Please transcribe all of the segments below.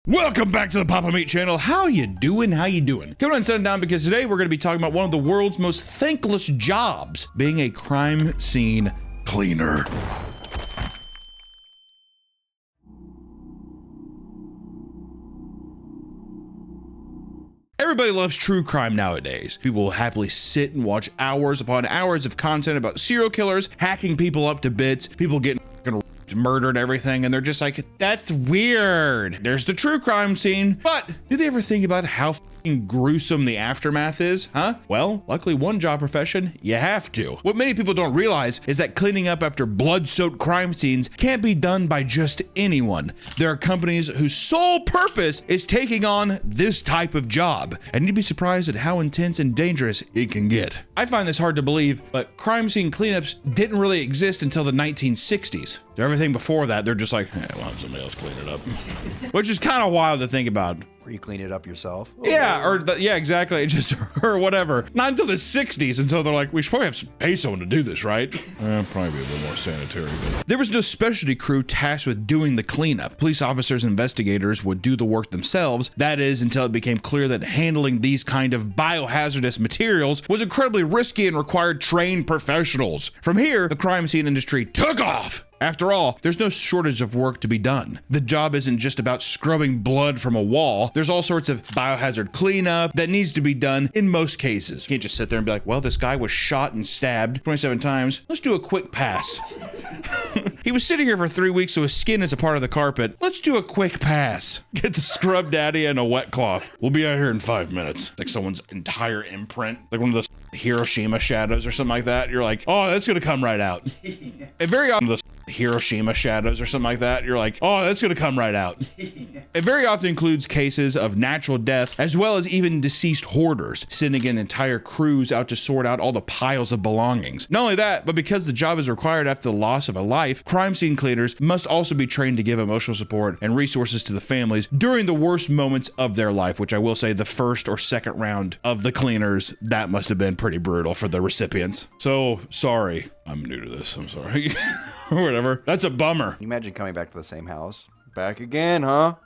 Welcome back to the Papa Meat channel. How you doing? How you doing? Come on and sit down because today we're going to be talking about one of the world's most thankless jobs, being a crime scene cleaner. Everybody loves true crime nowadays. People will happily sit and watch hours upon hours of content about serial killers, hacking people up to bits, people getting murdered, everything, and they're just like, that's weird. There's the true crime scene. But do they ever think about how gruesome the aftermath is, huh? Well, luckily one job profession, you have to. What many people don't realize is that cleaning up after blood-soaked crime scenes can't be done by just anyone. There are companies whose sole purpose is taking on this type of job, and you'd be surprised at how intense and dangerous it can get. I find this hard to believe, but crime scene cleanups didn't really exist until the 1960s. So everything before that, they're just like, we'll have somebody else clean it up. Which is kind of wild to think about. Where you clean it up yourself? Yeah, yeah, exactly. Just or whatever. Not until the 60s until they're like, we should probably have to pay someone to do this, right? Probably be a little more sanitary. But there was no specialty crew tasked with doing the cleanup. Police officers and investigators would do the work themselves. That is, until it became clear that handling these kind of biohazardous materials was incredibly risky and required trained professionals. From here, the crime scene industry took off. After all, there's no shortage of work to be done. The job isn't just about scrubbing blood from a wall. There's all sorts of biohazard cleanup that needs to be done in most cases. You can't just sit there and be like, well, this guy was shot and stabbed 27 times. Let's do a quick pass. He was sitting here for 3 weeks, so his skin is a part of the carpet. Let's do a quick pass. Get the scrub daddy and a wet cloth. We'll be out here in 5 minutes. Like someone's entire imprint, like one of those Hiroshima shadows or something like that. You're like, oh, that's gonna come right out. And very often the Hiroshima shadows or something like that. You're like, oh, that's gonna come right out. It very often includes cases of natural death, as well as even deceased hoarders, sending in entire crews out to sort out all the piles of belongings. Not only that, but because the job is required after the loss of a life, crime scene cleaners must also be trained to give emotional support and resources to the families during the worst moments of their life, which I will say the first or second round of the cleaners, that must have been pretty brutal for the recipients. So, sorry. I'm new to this, I'm sorry. Or whatever. That's a bummer. Can you imagine coming back to the same house? Back again, huh?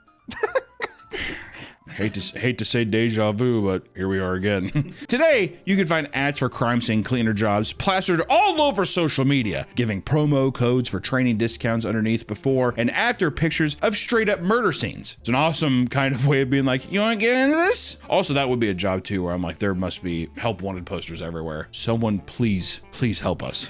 Hate to say deja vu, but here we are again. Today, you can find ads for crime scene cleaner jobs plastered all over social media, giving promo codes for training discounts underneath before and after pictures of straight up murder scenes. It's an awesome kind of way of being like, you want to get into this? Also, that would be a job too, where I'm like, there must be help wanted posters everywhere. Someone please help us.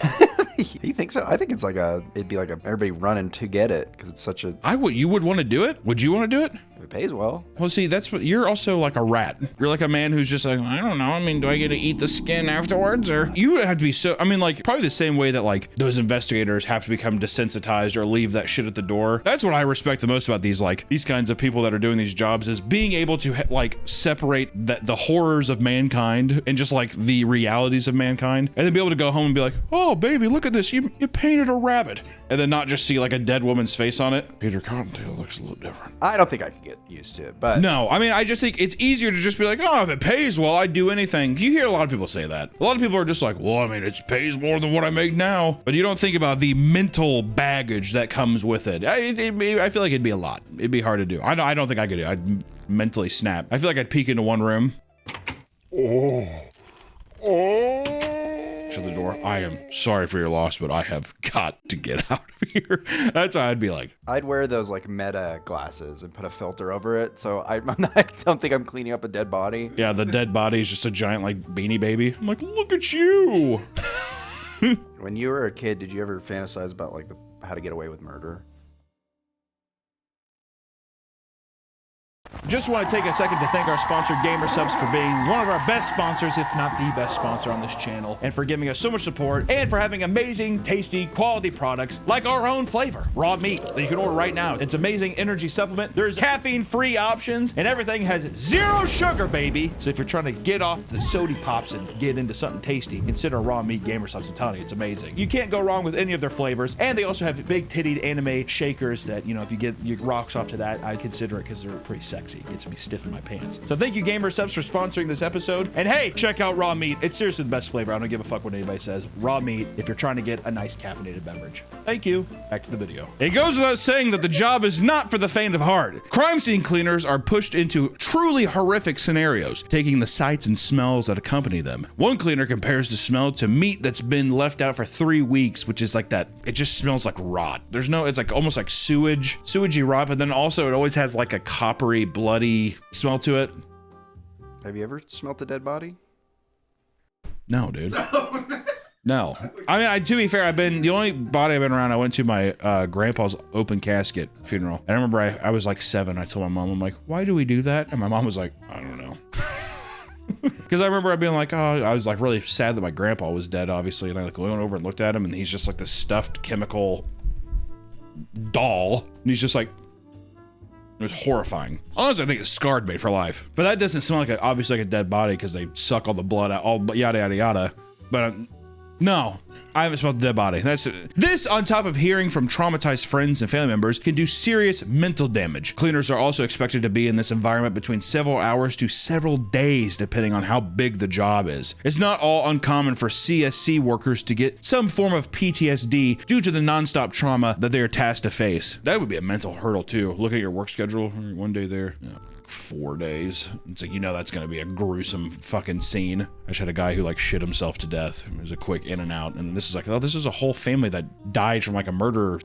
You think so? I think it's like it'd be like everybody running to get it because it's such a. You would want to do it? Would you want to do it? It pays well. Well, see, that's what you're also like a rat. You're like a man who's just like, I don't know. I mean, do I get to eat the skin afterwards? Or you would have to be so, I mean, like probably the same way that like those investigators have to become desensitized or leave that shit at the door. That's what I respect the most about these kinds of people that are doing these jobs is being able to like separate the horrors of mankind and just like the realities of mankind and then be able to go home and be like, oh, baby, look at this. You painted a rabbit. And then not just see like a dead woman's face on it. Peter Cottontail looks a little different. I don't think I could get used to it, but. No, I mean, I just think it's easier to just be like, oh, if it pays well, I'd do anything. You hear a lot of people say that. A lot of people are just like, well, I mean, it pays more than what I make now. But you don't think about the mental baggage that comes with it. I feel like it'd be a lot. It'd be hard to do. I don't think I could do it. I'd mentally snap. I feel like I'd peek into one room. Shut the door. I am sorry for your loss, but I have got to get out of here. That's how I'd be like. I'd wear those like meta glasses and put a filter over it, so I don't think I'm cleaning up a dead body. Yeah, the dead body is just a giant like Beanie Baby. I'm like, look at you. When you were a kid, did you ever fantasize about like how to get away with murder? Just want to take a second to thank our sponsor GamerSupps for being one of our best sponsors, if not the best sponsor on this channel, and for giving us so much support and for having amazing, tasty, quality products like our own flavor, raw meat, that you can order right now. It's amazing energy supplement. There's caffeine-free options, and everything has 0 sugar, baby. So if you're trying to get off the sody pops and get into something tasty, consider raw meat GamerSupps. I'm telling you, it's amazing. You can't go wrong with any of their flavors, and they also have big-tittied anime shakers that, you know, if you get your rocks off to that, I'd consider it because they're pretty sexy. It gets me stiff in my pants. So thank you, Gamer Subs, for sponsoring this episode. And hey, check out Raw Meat. It's seriously the best flavor. I don't give a fuck what anybody says. Raw Meat, if you're trying to get a nice caffeinated beverage. Thank you. Back to the video. It goes without saying that the job is not for the faint of heart. Crime scene cleaners are pushed into truly horrific scenarios, taking the sights and smells that accompany them. One cleaner compares the smell to meat that's been left out for 3 weeks, which is like that. It just smells like rot. It's like almost like sewagey rot, but then also it always has like a coppery, bloody smell to it. Have you ever smelt a dead body? No, dude. No. I mean, to be fair, the only body I've been around, I went to my grandpa's open casket funeral. And I remember I was like 7. I told my mom, I'm like, why do we do that? And my mom was like, I don't know. Because I remember being like, oh, I was like really sad that my grandpa was dead, obviously. And I like went over and looked at him, and he's just like this stuffed chemical doll. And he's just like, it was horrifying. Honestly, I think it scarred me for life. But that doesn't smell like obviously like a dead body because they suck all the blood out, all yada yada yada. But no, I haven't smelled a dead body. This, on top of hearing from traumatized friends and family members, can do serious mental damage. Cleaners are also expected to be in this environment between several hours to several days, depending on how big the job is. It's not all uncommon for CSC workers to get some form of PTSD due to the nonstop trauma that they are tasked to face. That would be a mental hurdle too. Look at your work schedule. 1 day there. Yeah. 4 days. It's like, that's going to be a gruesome fucking scene. I just had a guy who like shit himself to death. It was a quick in and out. And this is like, oh, this is a whole family that died from like a murder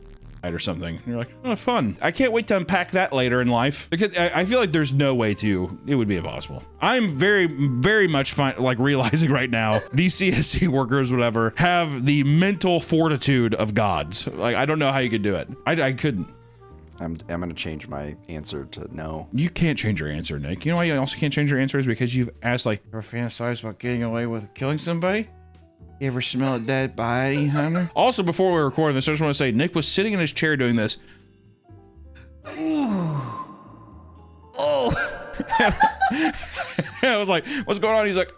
or something. And you're like, oh, fun. I can't wait to unpack that later in life because I feel like there's no way it would be impossible. I'm very, very much fine, like realizing right now, these CSC workers, whatever, have the mental fortitude of gods. Like, I don't know how you could do it. I couldn't. I'm going to change my answer to no. You can't change your answer, Nick. You know why you also can't change your answer is because you've asked, like, ever fantasize about getting away with killing somebody? You ever smell a dead body, Hunter? Also, before we were recording this, I just want to say, Nick was sitting in his chair doing this. Oh. And I was like, what's going on? He's like,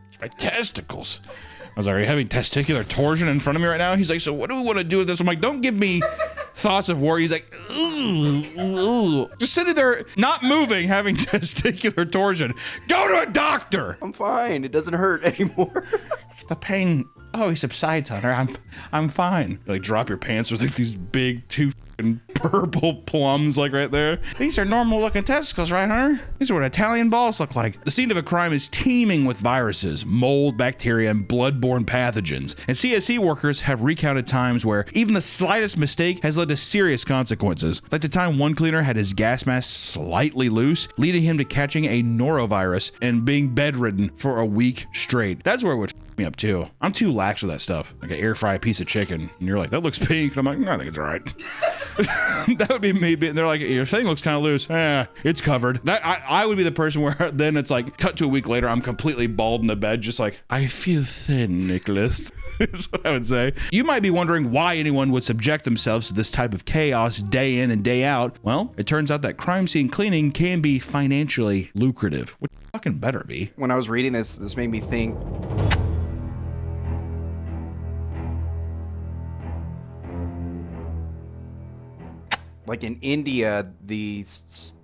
it's my testicles. I was like, are you having testicular torsion in front of me right now? He's like, so what do we want to do with this? I'm like, don't give me thoughts of war. He's like, ooh. Just sitting there, not moving, having testicular torsion. Go to a doctor. I'm fine. It doesn't hurt anymore. The pain, he subsides, Hunter. I'm fine. You like drop your pants with like these big 2 purple plums like right there. These are normal looking testicles, right, Hunter? These are what Italian balls look like. The scene of a crime is teeming with viruses, mold, bacteria, and bloodborne pathogens. And CSC workers have recounted times where even the slightest mistake has led to serious consequences. Like the time one cleaner had his gas mask slightly loose, leading him to catching a norovirus and being bedridden for a week straight. That's where it would me up too. I'm too lax with that stuff. Like an air fry piece of chicken. And you're like, that looks pink. And I'm like, no, I think it's all right. That would be me. And they're like, your thing looks kind of loose. It's covered. I would be the person where then it's like, cut to a week later, I'm completely bald in the bed, just like, I feel thin, Nicholas. Is what I would say. You might be wondering why anyone would subject themselves to this type of chaos day in and day out. Well, it turns out that crime scene cleaning can be financially lucrative. Which fucking better be. When I was reading this made me think. Like in India, the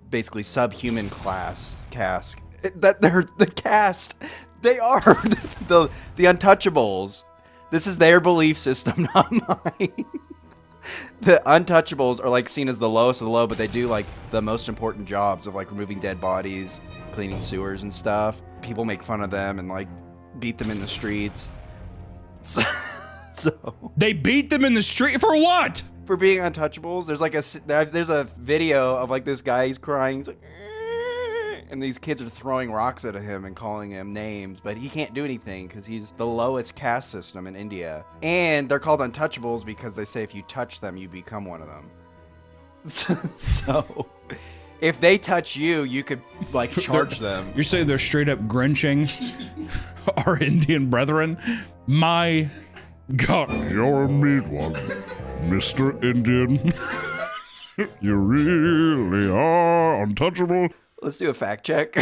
basically subhuman caste, they are the untouchables. This is their belief system, not mine. The untouchables are like seen as the lowest of the low, but they do like the most important jobs of like removing dead bodies, cleaning sewers and stuff. People make fun of them and like beat them in the streets. So they beat them in the street for what? For being untouchables. There's a video of like this guy, he's crying, he's like, and these kids are throwing rocks at him and calling him names, but he can't do anything because he's the lowest caste system in India. And they're called untouchables because they say if you touch them, you become one of them. So if they touch you, you could like charge them. You're saying they're straight up grinching our Indian brethren? My God, you're a mean one, Mr. Indian. You really are untouchable. Let's do a fact check.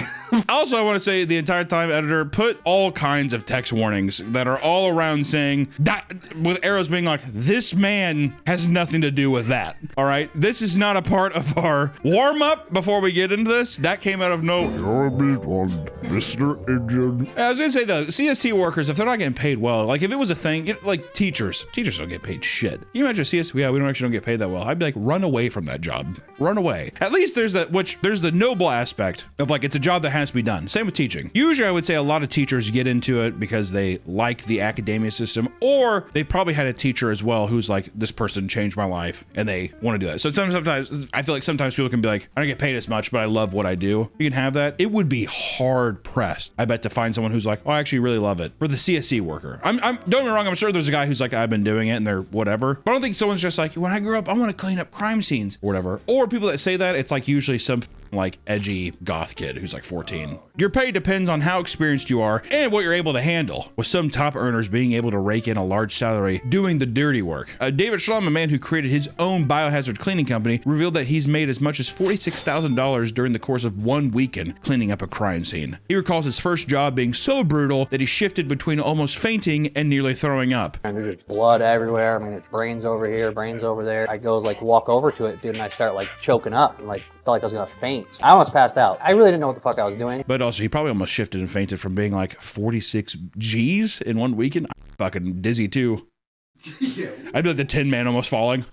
Also, I want to say the entire time, editor, put all kinds of text warnings that are all around saying that, with arrows being like, this man has nothing to do with that. All right. This is not a part of our warm up before we get into this. That came out of nowhere. Mr. Indian. I was going to say, though, CSC workers, if they're not getting paid well, like if it was a thing, like teachers don't get paid shit. Can you imagine CSC? Yeah, we don't get paid that well. I'd be like, run away from that job. Run away. At least there's the noble aspect of like, it's a job that has to be done. Same with teaching. Usually I would say a lot of teachers get into it because they like the academia system, or they probably had a teacher as well who's like, this person changed my life and they want to do that. So sometimes I feel like sometimes people can be like, I don't get paid as much, but I love what I do. You can have that. It would be hard pressed, I bet, to find someone who's like, oh, I actually really love it. For the CSC worker, I'm don't get me wrong, I'm sure there's a guy who's like, I've been doing it and they're whatever, but I don't think someone's just like, when I grew up, I want to clean up crime scenes or whatever. Or people that say that, it's like usually some like edgy goth kid who's like 14. Your pay depends on how experienced you are and what you're able to handle, with some top earners being able to rake in a large salary doing the dirty work. David Schlum, a man who created his own biohazard cleaning company, revealed that he's made as much as $46,000 during the course of one weekend cleaning up a crime scene. He recalls his first job being so brutal that he shifted between almost fainting and nearly throwing up. And there's just blood everywhere. I mean, it's brains over here, brains over there. I go like walk over to it, dude, and I start like choking up and like felt like I was gonna faint. I almost passed out. I really didn't know what the fuck I was doing. But also, he probably almost shifted and fainted from being like 46 G's in one weekend. I'm fucking dizzy too. Yeah. I'd be like the Tin Man almost falling.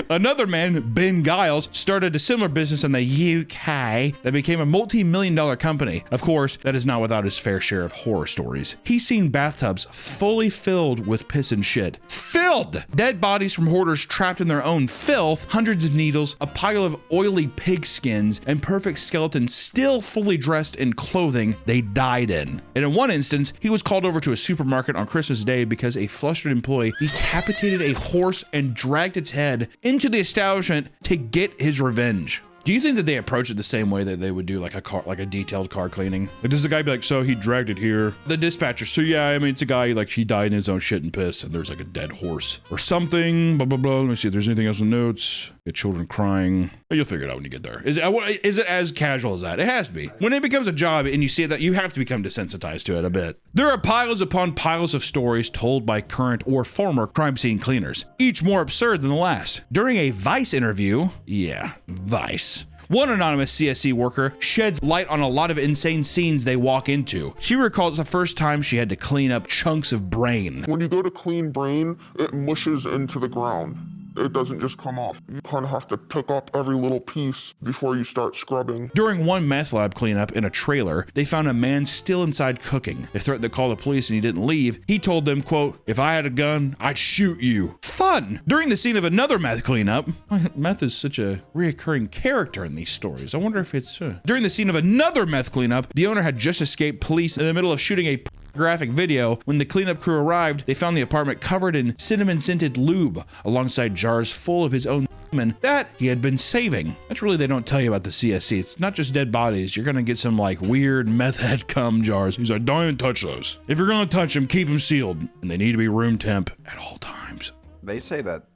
Another man, Ben Giles, started a similar business in the UK that became a multi-million-dollar company. Of course, that is not without his fair share of horror stories. He's seen bathtubs fully filled with piss and shit. Filled! Dead bodies from hoarders trapped in their own filth, hundreds of needles, a pile of oily pig skins, and perfect skeletons still fully dressed in clothing they died in. And in one instance, he was called over to a supermarket on Christmas Day because a flustered employee decapitated a horse and dragged its head into the establishment to get his revenge. Do you think that they approach it the same way that they would do like a detailed car cleaning? Like, does the guy be like, so he dragged it here? The dispatcher, so yeah, I mean, it's a guy, like, he died in his own shit and piss, and there's like a dead horse or something, blah, blah, blah. Let me see if there's anything else in notes. Get children crying. You'll figure it out when you get there. Is it as casual as that? It has to be. When it becomes a job and you see that, you have to become desensitized to it a bit. There are piles upon piles of stories told by current or former crime scene cleaners, each more absurd than the last. During a Vice interview, yeah, Vice, one anonymous CSC worker sheds light on a lot of insane scenes they walk into. She recalls the first time she had to clean up chunks of brain. When you go to clean brain, it mushes into the ground. It doesn't just come off. You kind of have to pick up every little piece before you start scrubbing. During one meth lab cleanup in a trailer, they found a man still inside cooking. They threatened to call the police and he didn't leave. He told them, quote, if I had a gun, I'd shoot you. Fun! During the scene of another meth cleanup, meth is such a reoccurring character in these stories. I wonder if it's... During the scene of another meth cleanup, the owner had just escaped police in the middle of shooting a graphic video. When the cleanup crew arrived, they found the apartment covered in cinnamon-scented lube alongside jars full of his own semen that he had been saving. That's really, they don't tell you about the CSC. It's not just dead bodies. You're gonna get some like weird meth head cum jars. He's like, don't even touch those. If you're gonna touch them, keep them sealed, and they need to be room temp at all times. They say that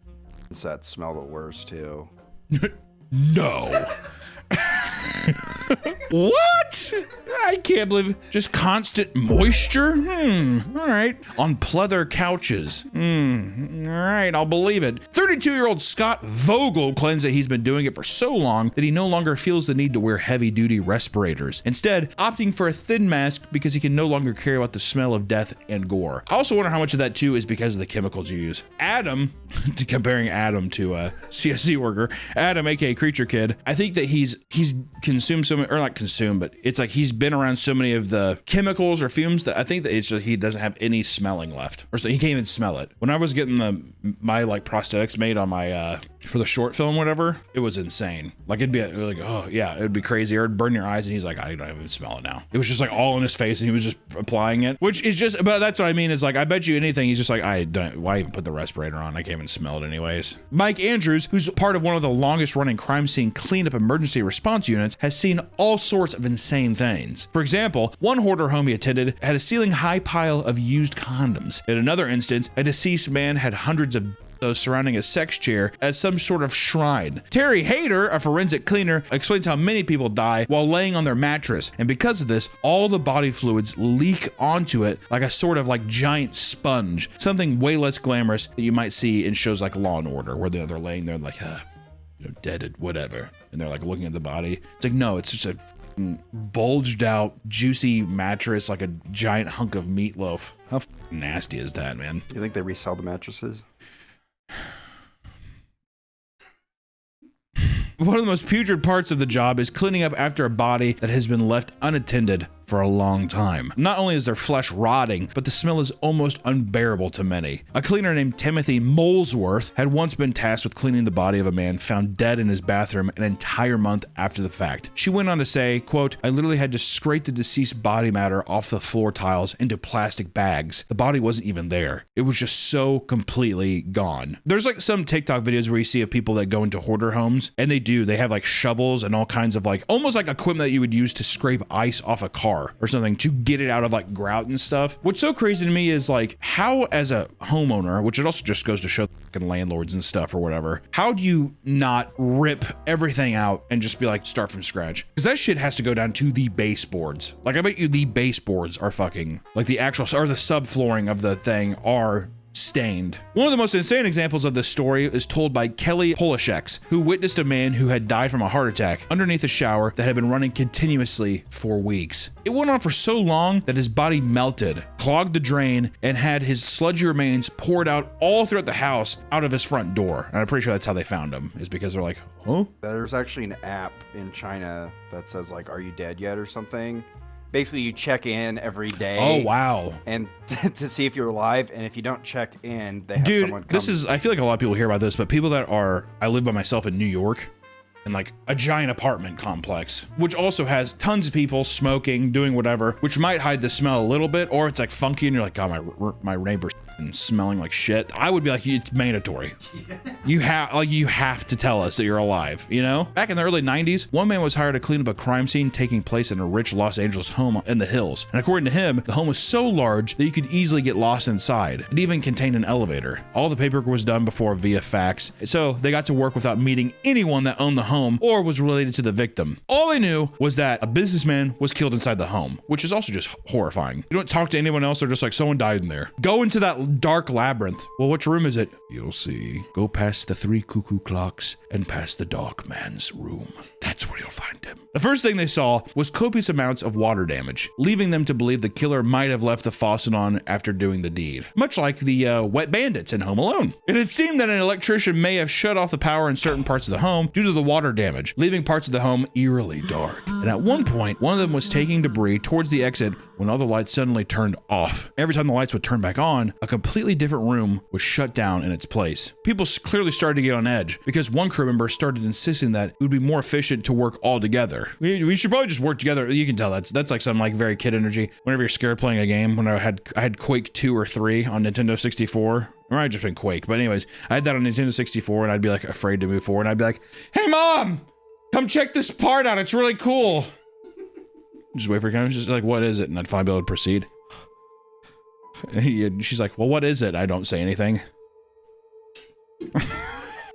sets smell the worst too. No. What? I can't believe it. Just constant moisture? All right. On pleather couches. All right, I'll believe it. 32-year-old Scott Vogel claims that he's been doing it for so long that he no longer feels the need to wear heavy-duty respirators, instead opting for a thin mask because he can no longer carry out the smell of death and gore. I also wonder how much of that, too, is because of the chemicals you use. Adam, comparing Adam to a CSC worker, Adam, aka Creature Kid, I think that he's consumed so many, or not consumed, but it's like he's been around so many of the chemicals or fumes that I think that it's just, he doesn't have any smelling left, or so he can't even smell it. When I was getting my like prosthetics made on my for the short film, whatever, it was insane. Like it'd be like, oh yeah, it'd be crazy. Or it'd burn your eyes, and he's like, I don't even smell it now. It was just like all in his face, and he was just applying it, which is just. But that's what I mean is like, I bet you anything, he's just like, I don't. Why even put the respirator on? I can't even smell it anyways. Mike Andrews, who's part of one of the longest running crime scene cleanup emergency response units, has seen all sorts of insane things. For example, one hoarder home he attended had a ceiling high pile of used condoms. In another instance, a deceased man had hundreds of those surrounding a sex chair as some sort of shrine. Terry Hayter, a forensic cleaner, explains how many people die while laying on their mattress, and because of this, all the body fluids leak onto it like a sort of like giant sponge, something way less glamorous that you might see in shows like Law and Order, where they're laying there like, dead, whatever, and they're like looking at the body. It's like, no, it's just a bulged out, juicy mattress like a giant hunk of meatloaf. How nasty is that, man? You think they resell the mattresses? One of the most putrid parts of the job is cleaning up after a body that has been left unattended for a long time. Not only is their flesh rotting, but the smell is almost unbearable to many. A cleaner named Timothy Molesworth had once been tasked with cleaning the body of a man found dead in his bathroom an entire month after the fact. She went on to say, quote, "I literally had to scrape the deceased body matter off the floor tiles into plastic bags. The body wasn't even there. It was just so completely gone." There's like some TikTok videos where you see of people that go into hoarder homes, and they have like shovels and all kinds of like, almost like equipment that you would use to scrape ice off a car or something to get it out of like grout and stuff. What's so crazy to me is like, how as a homeowner, which it also just goes to show fucking landlords and stuff or whatever, how do you not rip everything out and just be like, start from scratch? Because that shit has to go down to the baseboards. Like, I bet you the baseboards are fucking, like the actual, or the subflooring of the thing are stained. One of the most insane examples of this story is told by Kelly Polisheks, who witnessed a man who had died from a heart attack underneath a shower that had been running continuously for weeks. It went on for so long that his body melted, clogged the drain, and had his sludgy remains poured out all throughout the house out of his front door. And I'm pretty sure that's how they found him, is because they're like, huh? There's actually an app in China that says like, "Are you dead yet?" or something. Basically, you check in every day. Oh, wow. And to see if you're alive, and if you don't check in, they have someone come. This is, I feel like a lot of people hear about this, but people that are, I live by myself in New York, in like a giant apartment complex, which also has tons of people smoking, doing whatever, which might hide the smell a little bit, or it's like funky and you're like, God, my neighbor's smelling like shit. I would be like, it's mandatory. You have to tell us that you're alive, you know? Back in the early 90s, one man was hired to clean up a crime scene taking place in a rich Los Angeles home in the hills. And according to him, the home was so large that you could easily get lost inside. It even contained an elevator. All the paperwork was done before via fax, so they got to work without meeting anyone that owned the home or was related to the victim. All they knew was that a businessman was killed inside the home, which is also just horrifying. You don't talk to anyone else, they're just like, someone died in there. Go into that dark labyrinth. Well, which room is it? You'll see. Go past the 3 cuckoo clocks and past the dark man's room. That's where you'll find him. The first thing they saw was copious amounts of water damage, leaving them to believe the killer might have left the faucet on after doing the deed, much like the wet bandits in Home Alone. It had seemed that an electrician may have shut off the power in certain parts of the home due to the water damage, leaving parts of the home eerily dark. And at one point, one of them was taking debris towards the exit when all the lights suddenly turned off. Every time the lights would turn back on, a completely different room was shut down in its place. People clearly started to get on edge because one crew member started insisting that it would be more efficient to work all together. We should probably just work together. You can tell that's like some like very kid energy. Whenever you're scared playing a game, when I had Quake 2 or 3 on Nintendo 64. Or it might have just been Quake, but anyways, I had that on Nintendo 64 and I'd be like afraid to move forward. And I'd be like, "Hey mom, come check this part out. It's really cool." Just wait for her to come. She's like, "What is it?" And I'd finally be able to proceed. And she's like, "Well, what is it?" I don't say anything.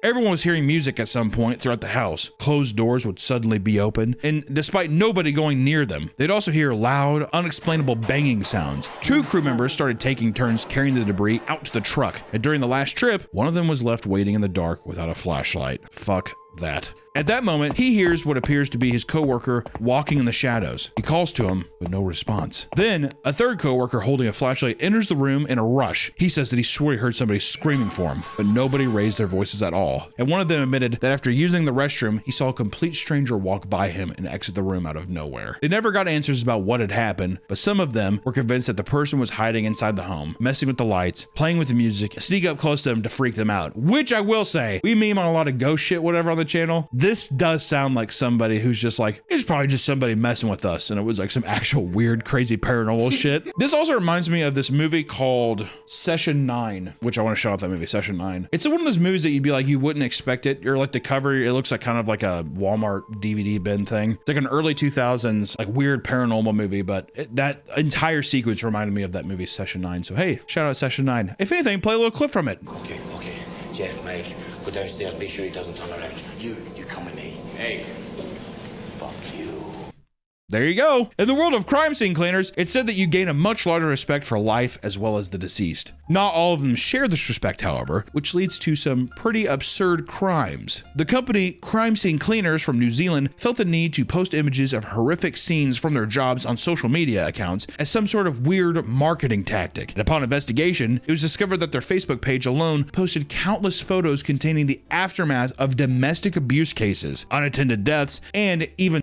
Everyone was hearing music at some point throughout the house. Closed doors would suddenly be open, and despite nobody going near them, they'd also hear loud, unexplainable banging sounds. 2 crew members started taking turns carrying the debris out to the truck, and during the last trip, one of them was left waiting in the dark without a flashlight. Fuck that. At that moment, he hears what appears to be his coworker walking in the shadows. He calls to him, but no response. Then, a third coworker holding a flashlight enters the room in a rush. He says that he swore he heard somebody screaming for him, but nobody raised their voices at all. And one of them admitted that after using the restroom, he saw a complete stranger walk by him and exit the room out of nowhere. They never got answers about what had happened, but some of them were convinced that the person was hiding inside the home, messing with the lights, playing with the music, sneak up close to them to freak them out. Which I will say, we meme on a lot of ghost shit, whatever on the channel. This does sound like somebody who's just like, it's probably just somebody messing with us, and it was like some actual weird, crazy paranormal shit. This also reminds me of this movie called Session 9, which I want to shout out that movie, Session 9. It's one of those movies that you'd be like, you wouldn't expect it. You're like the cover, it looks like kind of like a Walmart DVD bin thing. It's like an early 2000s, like weird paranormal movie, but that entire sequence reminded me of that movie, Session 9. So hey, shout out Session 9. If anything, play a little clip from it. Okay. Jeff, mate. Go downstairs, make sure he doesn't turn around. You come with me. Hey. Fuck you. There you go. In the world of crime scene cleaners, it's said that you gain a much larger respect for life as well as the deceased. Not all of them share this respect, however, which leads to some pretty absurd crimes. The company Crime Scene Cleaners from New Zealand felt the need to post images of horrific scenes from their jobs on social media accounts as some sort of weird marketing tactic. And upon investigation, it was discovered that their Facebook page alone posted countless photos containing the aftermath of domestic abuse cases, unattended deaths, and even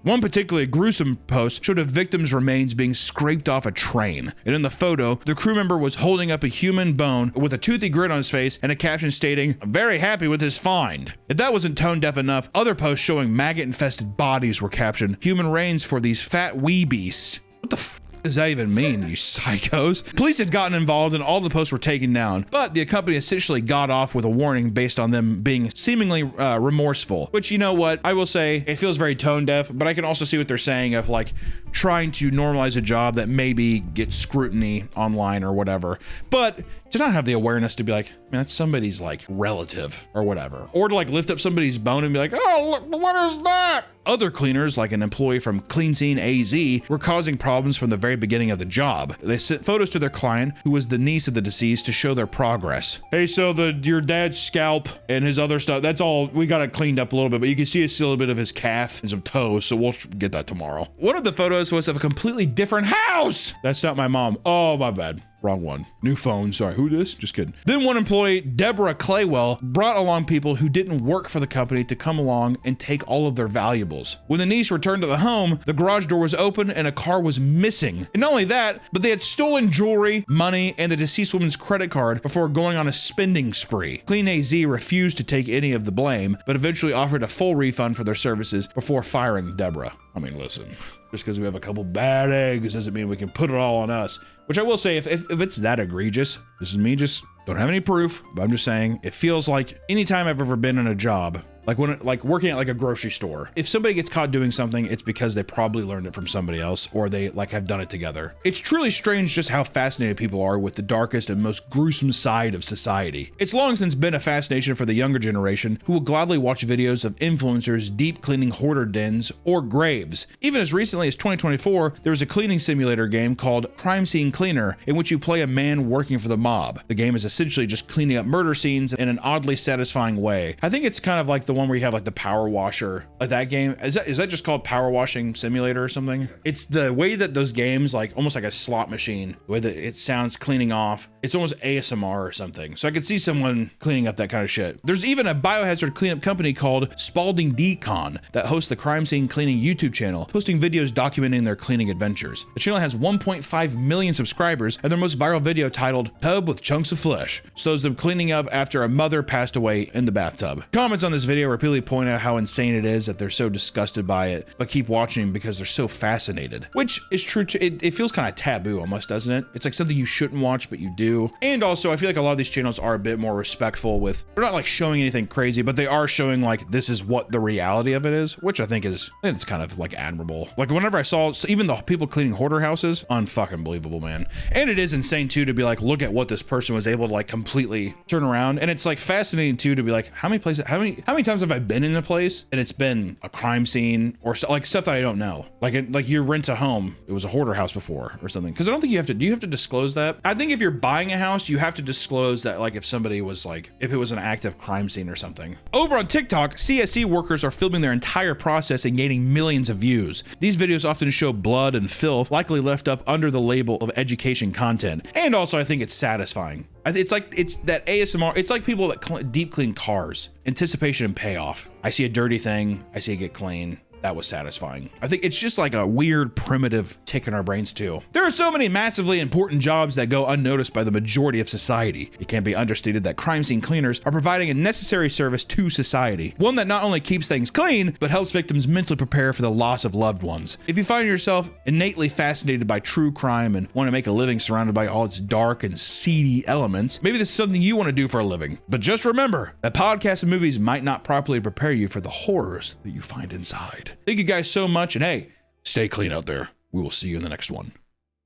one particularly gruesome post showed a victim's remains being scraped off a train. And in the photo, the crew member was holding up a human bone with a toothy grin on his face and a caption stating, "I'm very happy with his find." If that wasn't tone deaf enough, other posts showing maggot-infested bodies were captioned, "Human reigns for these fat wee beasts." What the f does that even mean, you psychos? Police had gotten involved and all the posts were taken down, but the company essentially got off with a warning based on them being seemingly remorseful, which, you know what, I will say, it feels very tone deaf, but I can also see what they're saying of like trying to normalize a job that maybe gets scrutiny online or whatever, but to not have the awareness to be like, man, that's somebody's like relative or whatever, or to like lift up somebody's bone and be like, oh, look, what is that? Other cleaners, like an employee from Clean Scene AZ, were causing problems from the very beginning of the job. They sent photos to their client, who was the niece of the deceased, to show their progress. Hey, so your dad's scalp and his other stuff, that's all, we got it cleaned up a little bit, but you can see still a bit of his calf and some toes, so we'll get that tomorrow. One of the photos was of a completely different house. That's not my mom. Oh, my bad. Wrong one. New phone. Sorry, who this? Just kidding. Then one employee, Deborah Claywell, brought along people who didn't work for the company to come along and take all of their valuables. When the niece returned to the home, the garage door was open and a car was missing. And not only that, but they had stolen jewelry, money, and the deceased woman's credit card before going on a spending spree. Clean AZ refused to take any of the blame, but eventually offered a full refund for their services before firing Deborah. I mean, listen, just because we have a couple bad eggs doesn't mean we can put it all on us. Which I will say, if it's that egregious, this is me just don't have any proof, but I'm just saying it feels like anytime I've ever been in a job, like working at like a grocery store, if somebody gets caught doing something, it's because they probably learned it from somebody else or they like have done it together. It's truly strange just how fascinated people are with the darkest and most gruesome side of society. It's long since been a fascination for the younger generation who will gladly watch videos of influencers deep cleaning hoarder dens or graves. Even as recently as 2024, there was a cleaning simulator game called Crime Scene Cleaner in which you play a man working for the mob. The game is essentially just cleaning up murder scenes in an oddly satisfying way. I think it's kind of like the one where you have like the power washer, like that game. Is that just called Power Washing Simulator or something? It's the way that those games, like almost like a slot machine, the way that it sounds cleaning off. It's almost ASMR or something. So I could see someone cleaning up that kind of shit. There's even a biohazard cleanup company called Spalding Decon that hosts the Crime Scene Cleaning YouTube channel, posting videos documenting their cleaning adventures. The channel has 1.5 million subscribers, and their most viral video titled Tub with Chunks of Flesh shows them cleaning up after a mother passed away in the bathtub. Comments on this video repeatedly point out how insane it is that they're so disgusted by it, but keep watching because they're so fascinated. Which is true, it feels kind of taboo almost, doesn't it? It's like something you shouldn't watch, but you do. And also, I feel like a lot of these channels are a bit more respectful with, they're not like showing anything crazy, but they are showing like, this is what the reality of it is, which I think it's kind of like admirable. Like whenever I saw even the people cleaning hoarder houses, unfucking believable, man. And it is insane too to be like, look at what this person was able to like completely turn around. And it's like fascinating too to be like, how many times have I been in a place and it's been a crime scene or so, like stuff that I don't know, like you rent a home, it was a hoarder house before or something. Because I don't think you have to disclose that? I think if you're buying a house, you have to disclose that, like if somebody was like, if it was an active crime scene or something. Over on TikTok, CSE workers are filming their entire process and gaining millions of views. These videos often show blood and filth, likely left up under the label of education content. And also I think it's satisfying. It's that ASMR. It's like people that deep clean cars. Anticipation and payoff. I see a dirty thing, I see it get clean. That was satisfying. I think it's just like a weird primitive tick in our brains too. There are so many massively important jobs that go unnoticed by the majority of society. It can't be understated that crime scene cleaners are providing a necessary service to society. One that not only keeps things clean, but helps victims mentally prepare for the loss of loved ones. If you find yourself innately fascinated by true crime and want to make a living surrounded by all its dark and seedy elements, maybe this is something you want to do for a living. But just remember that podcasts and movies might not properly prepare you for the horrors that you find inside. Thank you guys so much, and hey, stay clean out there. We will see you in the next one.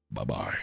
Bye-bye.